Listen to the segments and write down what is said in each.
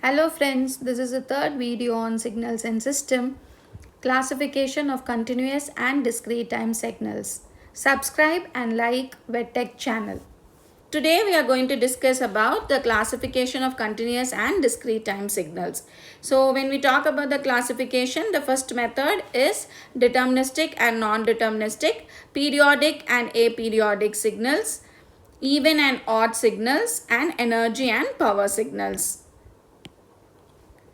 Hello friends, this is the third video on signals and system, classification of continuous and discrete time signals. Subscribe and like Whet channel. Today we are going to discuss about the classification of continuous and discrete time signals. So when we talk about the classification, the first method is deterministic and non-deterministic, periodic and aperiodic signals, even and odd signals, and energy and power signals.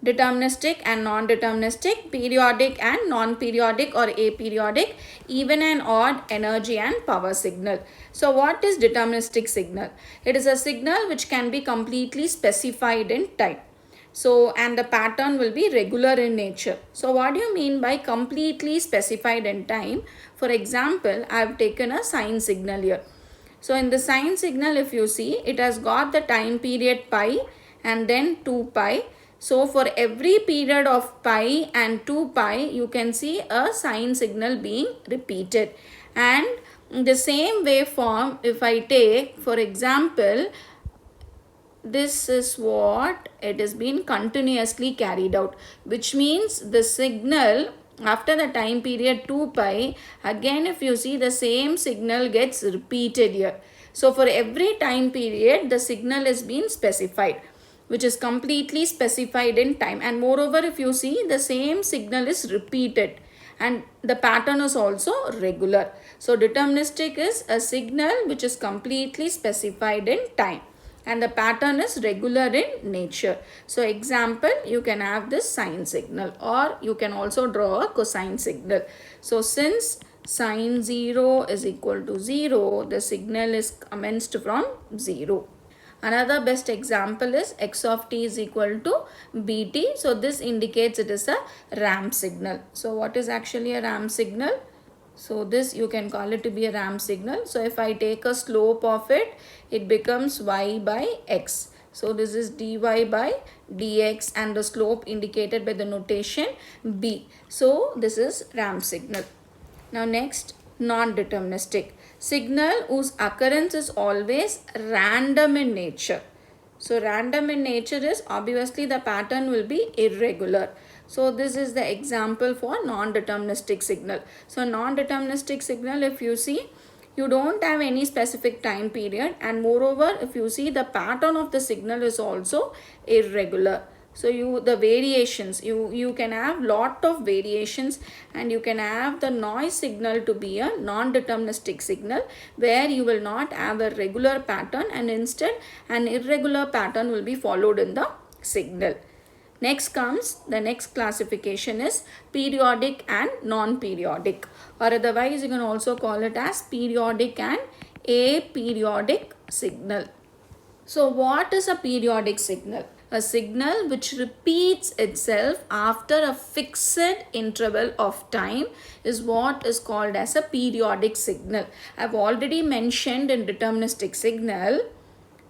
Deterministic and non-deterministic, periodic and non-periodic or aperiodic, even and odd, energy and power signal. So what is deterministic signal? It is a signal which can be completely specified in time. So, and the pattern will be regular in nature. So what do you mean by completely specified in time? For example, I have taken a sine signal here. So in the sine signal, if you see, it has got the time period pi and then 2 pi. So for every period of pi and 2 pi, you can see a sine signal being repeated. And the same waveform, if I take, for example, this is what it has been continuously carried out, which means the signal after the time period 2 pi, again if you see, the same signal gets repeated here. So for every time period, the signal is being specified, which is completely specified in time, and moreover if you see, the same signal is repeated and the pattern is also regular. So deterministic is a signal which is completely specified in time and the pattern is regular in nature. So example, you can have this sine signal, or you can also draw a cosine signal. So since sine 0 is equal to 0, the signal is commenced from 0. Another best example is x of t is equal to bt. So this indicates it is a ramp signal. So what is actually a ramp signal? So this you can call it to be a ramp signal. So if I take a slope of it, it becomes y by x. So this is dy by dx and the slope indicated by the notation b. So this is ramp signal. Now next, non-deterministic. Signal whose occurrence is always random in nature. So random in nature is obviously the pattern will be irregular. So this is the example for non-deterministic signal. So non-deterministic signal, if you see, you don't have any specific time period, and moreover if you see, the pattern of the signal is also irregular. So the variations, you can have lot of variations, and you can have the noise signal to be a non-deterministic signal where you will not have a regular pattern and instead an irregular pattern will be followed in the signal. Next comes, the next classification is periodic and non-periodic, or otherwise you can also call it as periodic and aperiodic signal. So what is a periodic signal? A signal which repeats itself after a fixed interval of time is what is called as a periodic signal. I have already mentioned in deterministic signal.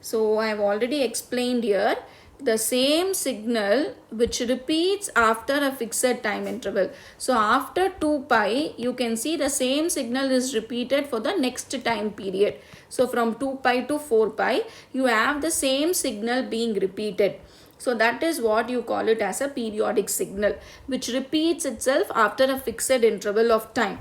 So I have already explained here, the same signal which repeats after a fixed time interval. So after 2 pi, you can see the same signal is repeated for the next time period. So from 2 pi to 4 pi, you have the same signal being repeated. So that is what you call it as a periodic signal, which repeats itself after a fixed interval of time.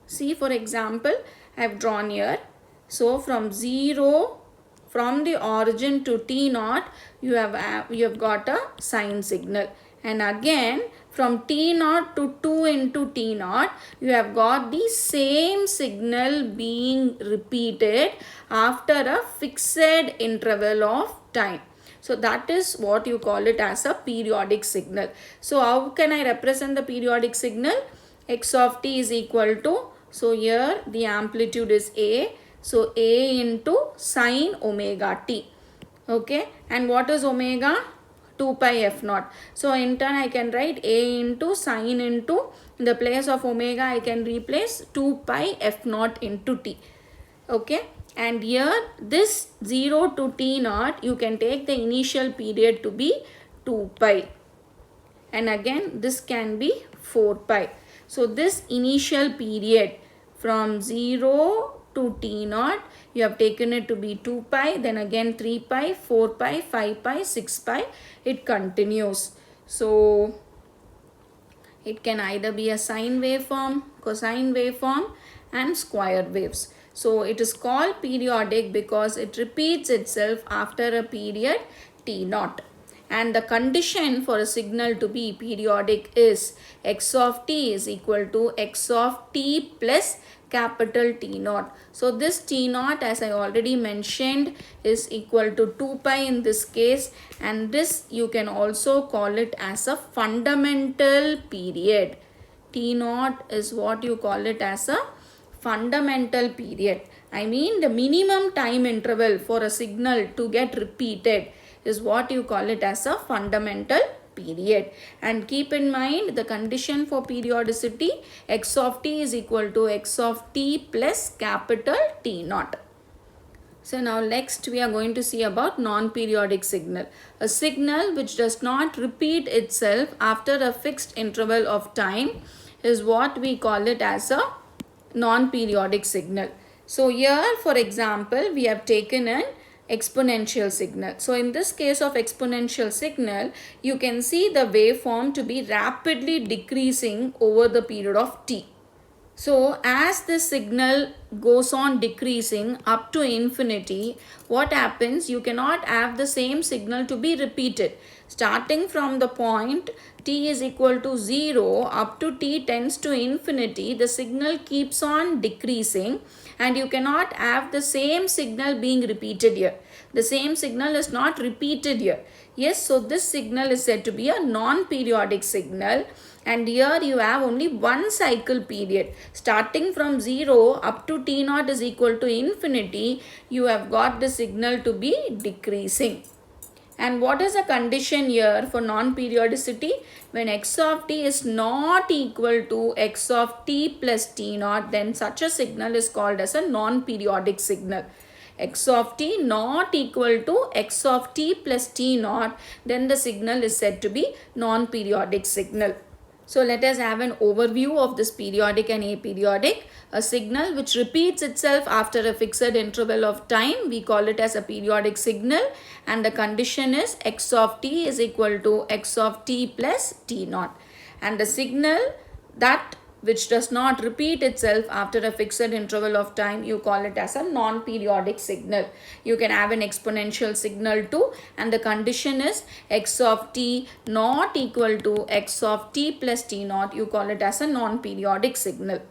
See, for example, I have drawn here. So from 0, from the origin to t0, you have got a sine signal, and again from t0 to 2 into t0, you have got the same signal being repeated after a fixed interval of time. So that is what you call it as a periodic signal. So how can I represent the periodic signal? X of t is equal to, so here the amplitude is a, so a into sine omega t. Okay, and what is omega? 2 pi f naught. So in turn I can write a into sine into, in the place of omega I can replace 2 pi f naught into t. Okay, and here this 0 to t naught, you can take the initial period to be 2 pi, and again this can be 4 pi. So this initial period from 0 to t naught, you have taken it to be 2 pi, then again 3 pi, 4 pi, 5 pi, 6 pi, it continues. So it can either be a sine waveform, cosine waveform and square waves. So it is called periodic because it repeats itself after a period t naught. And the condition for a signal to be periodic is x of t is equal to x of t plus capital T naught. So this T naught, as I already mentioned, is equal to 2 pi in this case, and this you can also call it as a fundamental period. T naught is what you call it as a fundamental period. I mean the minimum time interval for a signal to get repeated is what you call it as a fundamental period. And keep in mind the condition for periodicity, x of t is equal to x of t plus capital T naught. So now next we are going to see about non-periodic signal. A signal which does not repeat itself after a fixed interval of time is what we call it as a non-periodic signal. So here, for example, we have taken an exponential signal. So in this case of exponential signal, you can see the waveform to be rapidly decreasing over the period of t. So as the signal goes on decreasing up to infinity, what happens? You cannot have the same signal to be repeated. Starting from the point t is equal to 0 up to t tends to infinity, the signal keeps on decreasing and you cannot have the same signal being repeated here. The same signal is not repeated here. Yes, so this signal is said to be a non-periodic signal. And here you have only one cycle period. Starting from 0 up to t naught is equal to infinity, you have got the signal to be decreasing. And what is the condition here for non-periodicity? When x of t is not equal to x of t plus t naught, then such a signal is called as a non-periodic signal. X of t not equal to x of t plus t naught, then the signal is said to be non-periodic signal. So let us have an overview of this periodic and aperiodic. A signal which repeats itself after a fixed interval of time, we call it as a periodic signal, and the condition is x of t is equal to x of t plus t naught. And the signal that which does not repeat itself after a fixed interval of time, you call it as a non-periodic signal. You can have an exponential signal too, and the condition is x of t not equal to x of t plus t naught, you call it as a non-periodic signal.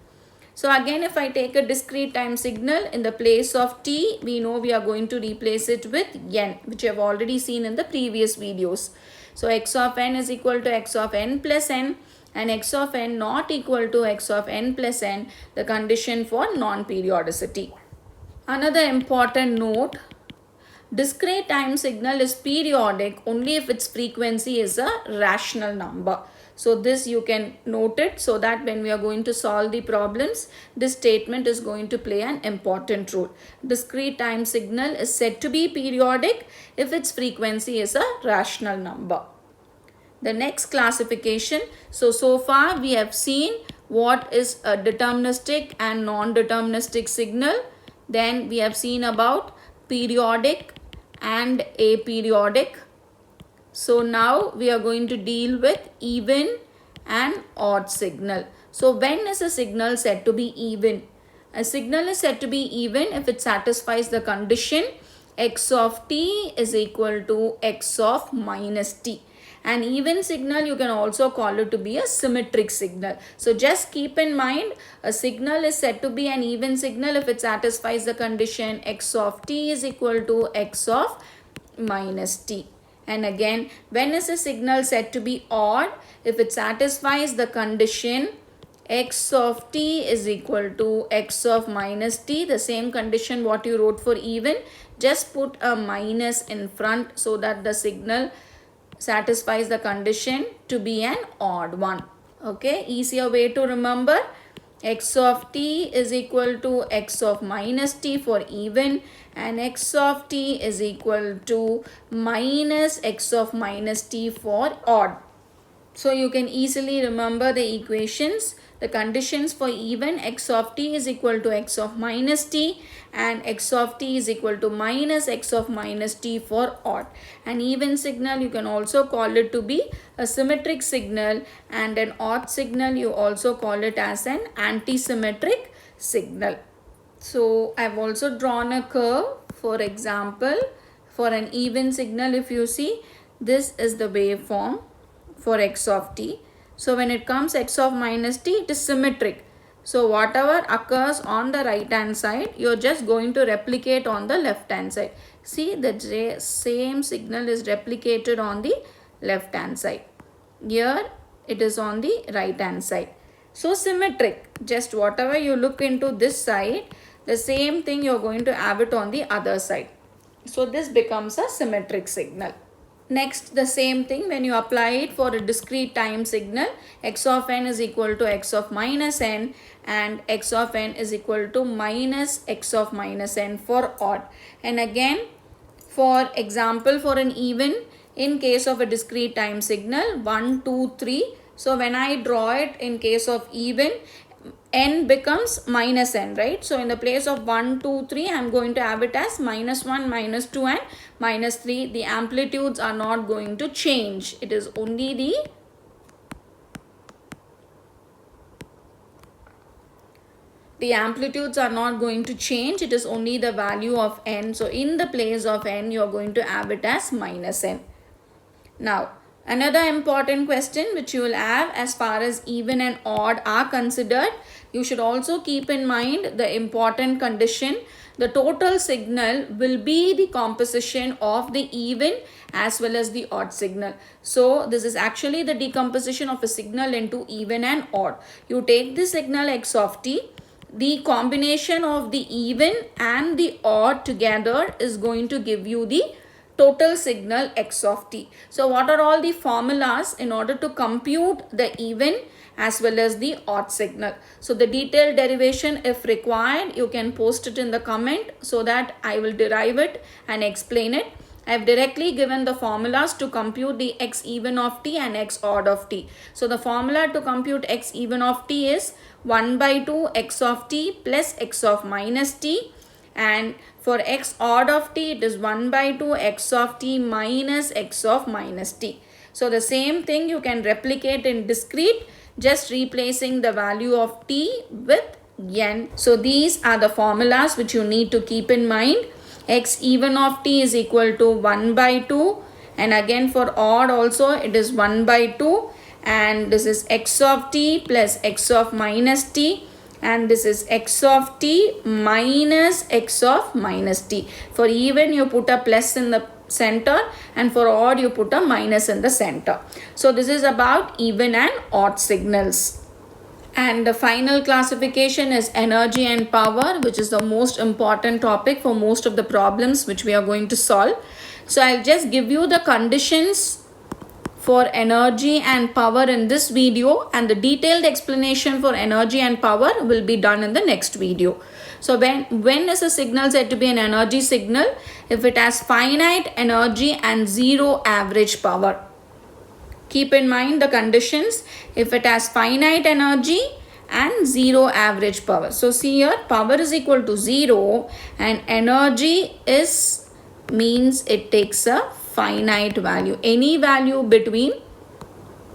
So again, if I take a discrete time signal, in the place of t, we know we are going to replace it with n, which you have already seen in the previous videos. So x of n is equal to x of n plus n, and x of n not equal to x of n plus n, the condition for non-periodicity. Another important note, discrete time signal is periodic only if its frequency is a rational number. So this you can note it so that when we are going to solve the problems, this statement is going to play an important role. Discrete time signal is said to be periodic if its frequency is a rational number. The next classification, so far we have seen what is a deterministic and non-deterministic signal. Then we have seen about periodic and aperiodic. So now we are going to deal with even and odd signal. So when is a signal said to be even? A signal is said to be even if it satisfies the condition x of t is equal to x of minus t. An even signal you can also call it to be a symmetric signal. So just keep in mind, a signal is said to be an even signal if it satisfies the condition x of t is equal to x of minus t. And again, when is a signal said to be odd? If it satisfies the condition x of t is equal to x of minus t, the same condition what you wrote for even, just put a minus in front so that the signal satisfies the condition to be an odd one. Okay, easier way to remember, x of t is equal to x of minus t for even, and x of t is equal to minus x of minus t for odd. So you can easily remember the equations. The conditions for even x of t is equal to x of minus t and x of t is equal to minus x of minus t for odd. An even signal you can also call it to be a symmetric signal, and an odd signal you also call it as an antisymmetric signal. So I've also drawn a curve. For example, for an even signal, if you see, this is the waveform for x of t. So when it comes x of minus t, it is symmetric. So whatever occurs on the right hand side, you're just going to replicate on the left hand side. See, the same signal is replicated on the left hand side. Here it is on the right hand side. So symmetric, just whatever you look into this side, the same thing you're going to have it on the other side. So this becomes a symmetric signal. Next, the same thing when you apply it for a discrete time signal, x of n is equal to x of minus n and x of n is equal to minus x of minus n for odd. And again, for example, for an even, in case of a discrete time signal 1, 2, 3. So when I draw it in case of even, n becomes minus n, right? So in the place of 1, 2, 3, I am going to have it as minus 1, minus 2 and minus 3. The amplitudes are not going to change. It is only the amplitudes are not going to change. It is only the value of n. So in the place of n, you are going to have it as minus n. Now, another important question which you will have as far as even and odd are considered, you should also keep in mind the important condition. The total signal will be the composition of the even as well as the odd signal. So this is actually the decomposition of a signal into even and odd. You take the signal x of t, the combination of the even and the odd together is going to give you the total signal x of t. So what are all the formulas in order to compute the even as well as the odd signal? So the detailed derivation, if required, you can post it in the comment so that I will derive it and explain it. I have directly given the formulas to compute the x even of t and x odd of t. So the formula to compute x even of t is 1 by 2 x of t plus x of minus t, and for x odd of t it is 1 by 2 x of t minus x of minus t. So the same thing you can replicate in discrete, just replacing the value of t with n. So these are the formulas which you need to keep in mind. X even of t is equal to 1 by 2, and again for odd also it is 1 by 2, and this is x of t plus x of minus t, and this is x of t minus x of minus t. For even you put a plus in the center, and for odd you put a minus in the center. So this is about even and odd signals. And the final classification is energy and power, which is the most important topic for most of the problems which we are going to solve. So I'll just give you the conditions for energy and power in this video, and the detailed explanation for energy and power will be done in the next video. So when is a signal said to be an energy signal? If it has finite energy and zero average power. Keep in mind the conditions. If it has finite energy and zero average power. So see here, power is equal to 0 and energy is means it takes a finite value, any value between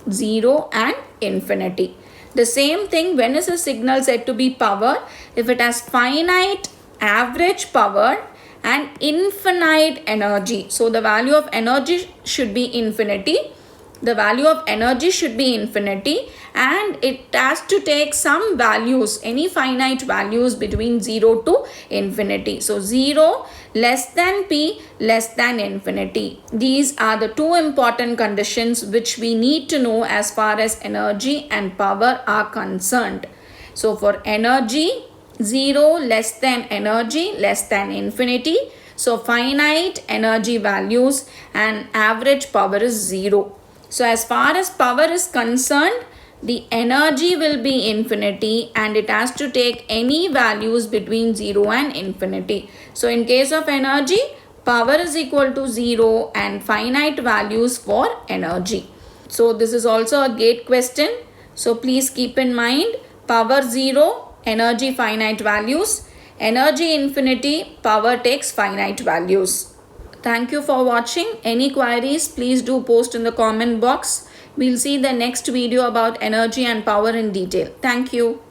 0 and infinity. The same thing when is a signal said to be power? If it has finite average power and infinite energy. So the value of energy should be infinity. The value of energy should be infinity, and it has to take some values, any finite values between 0 to infinity. So 0 less than p less than infinity. These are the two important conditions which we need to know as far as energy and power are concerned. So for energy, 0 less than energy less than infinity. So finite energy values and average power is 0. So as far as power is concerned, the energy will be infinity and it has to take any values between 0 and infinity. So in case of energy, power is equal to 0 and finite values for energy. So this is also a gate question. So please keep in mind, power 0, energy finite values. Energy infinity, power takes finite values. Thank you for watching. Any queries, please do post in the comment box. We'll see the next video about energy and power in detail. Thank you.